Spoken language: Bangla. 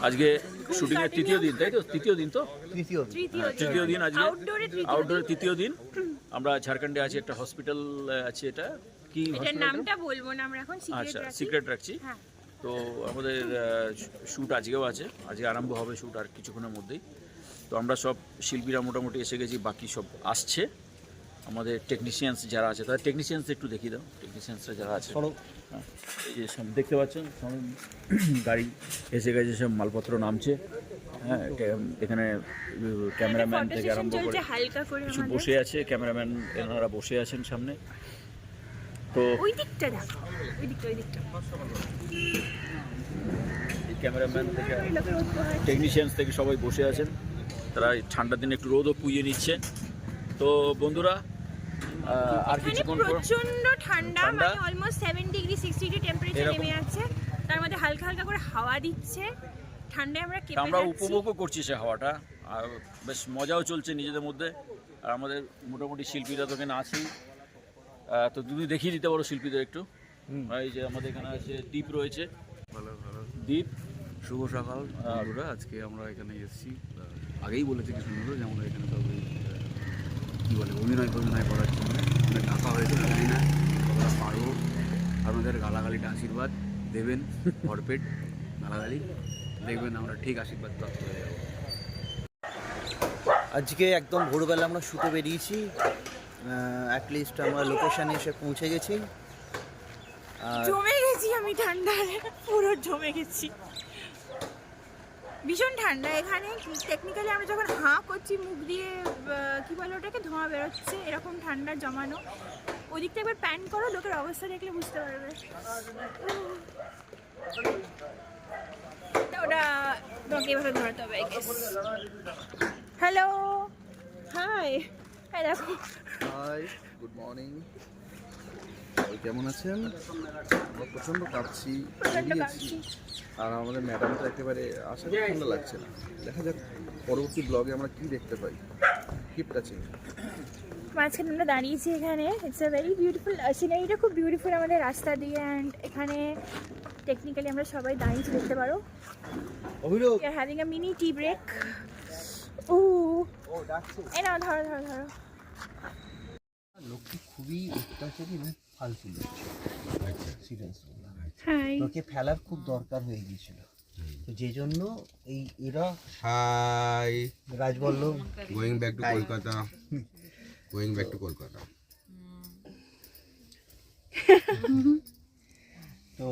আজকে শুটিং এর তৃতীয় দিন, তাই তো? তৃতীয় দিন তো, তৃতীয় দিন আজকে আউটডোরের তৃতীয় দিন। আমরা ঝাড়খণ্ডে আছি, একটা হসপিটাল আছে, এটা কি নামটা বলবো না আমরা এখন, আচ্ছা সিক্রেট রাখছি। তো আমাদের শ্যুট আজকেও আছে, আজকে আরম্ভ হবে শ্যুট আর কিছুক্ষণের মধ্যেই। তো আমরা সব শিল্পীরা মোটামুটি এসে গেছি, বাকি সব আসছে। আমাদের টেকনিশিয়ানস যারা আছে, তাদের টেকনিশিয়ানস একটু দেখিয়ে দাও, টেকনিশিয়ানসরা যারা আছে। এই যে সব দেখতে পাচ্ছেন, সব গাড়ি এসে গেছে, সব মালপত্র নামছে। হ্যাঁ, এখানে ক্যামেরাম্যান থেকে আরম্ভ করে কিছু বসে আছে, ক্যামেরাম্যান এনারা বসে আছেন সামনে। তো ওই দিকটা দেখো, ওই দিকটা ক্যামেরাম্যান থেকে টেকনিশিয়ানস থেকে সবাই বসে আছেন, তারা ঠান্ডার দিনে একটু রোদও পুইয়ে নিচ্ছে। তো বন্ধুরা, আর কিছুক্ষণ পর প্রচন্ড ঠান্ডা, মানে অলমোস্ট 7 ডিগ্রি 6 ডিগ্রি টেম্পারেচার নেমে যাচ্ছে, তার মধ্যে হালকা হালকা করে হাওয়া দিচ্ছে, ঠান্ডায় আমরা কেঁপে যাচ্ছি। আমরা উপভোগও করছি সে হাওয়াটা, আর বেশ মজাও চলছে নিজেদের মধ্যে। আর আমাদের মোটামুটি শিল্পীরা তো এখানে আছেই। তো তুমি দেখিয়ে দিতে পারো শিল্পীদের একটু। এই যে আমাদের এখানে আছে দীপ রয়েছে, ভালো দীপ। শুভ সকাল বন্ধুরা, আজকে আমরা এখানে এসেছি, আগেই বলেছি কি সুন্দর যে আমরা এখানে তো কী বলে অভিনয় করার জন্য অনেক ডাকা হয়েছে, জানি না আমরা পারবো। আপনাদের গালাগালিটা আশীর্বাদ দেবেন, ভরপেট গালাগালি দেখবেন, আমরা ঠিক আশীর্বাদ প্রাপ্ত হয়ে যাবো। আজকে একদম ভোরবেলা আমরা শুটে বেরিয়েছি, অ্যাটলিস্ট আমরা লোকেশানে এসে পৌঁছে গেছি। জমে গেছি আমি ঠান্ডায়, পুরো জমে গেছি, ভীষণ ঠান্ডা এখানে। টেকনিক্যালি আমরা যখন হাঁ করছি মুখ দিয়ে, কি বলে ওটাকে, ধোঁয়া বেরোচ্ছে, এরকম ঠান্ডা জমানো। ওদিকটা একবার প্যান করো, লোকের অবস্থা দেখলে বুঝতে পারবে। ওটা তোমাকে এভাবে ধরাতে হবে। হ্যালো, হাই, দেখো। হাই, গুড মর্নিং, কেমন আছেন? আমরা প্রচণ্ড কাঁপছি, আর আমাদের ম্যাডামটা একেবারে আশা করি ঠান্ডা লাগছে না। দেখা যাক পরবর্তী ব্লগে আমরা কি দেখতে পাই। Keep touching. মাঝখানে আমরা দাঁড়িয়েছি এখানে, ইটস আ ভেরি বিউটিফুল, সিনারিটা খুব বিউটিফুল আমাদের রাস্তা দিয়ে। অ্যান্ড এখানে টেকনিক্যালি আমরা সবাই দাঁড়িয়েছি, দেখতে পারো। We are having a mini tea break. এই নাও, ধরো। লোকটি খুবই অত্যাচারী এবং ফালতু লোক, সিরিয়াসলি। লোকে ফেলার খুব দরকার হয়ে গিয়েছিল, তো যে জন্য এরা রাজ বলল গোয়িং ব্যাক টু কলকাতা। তো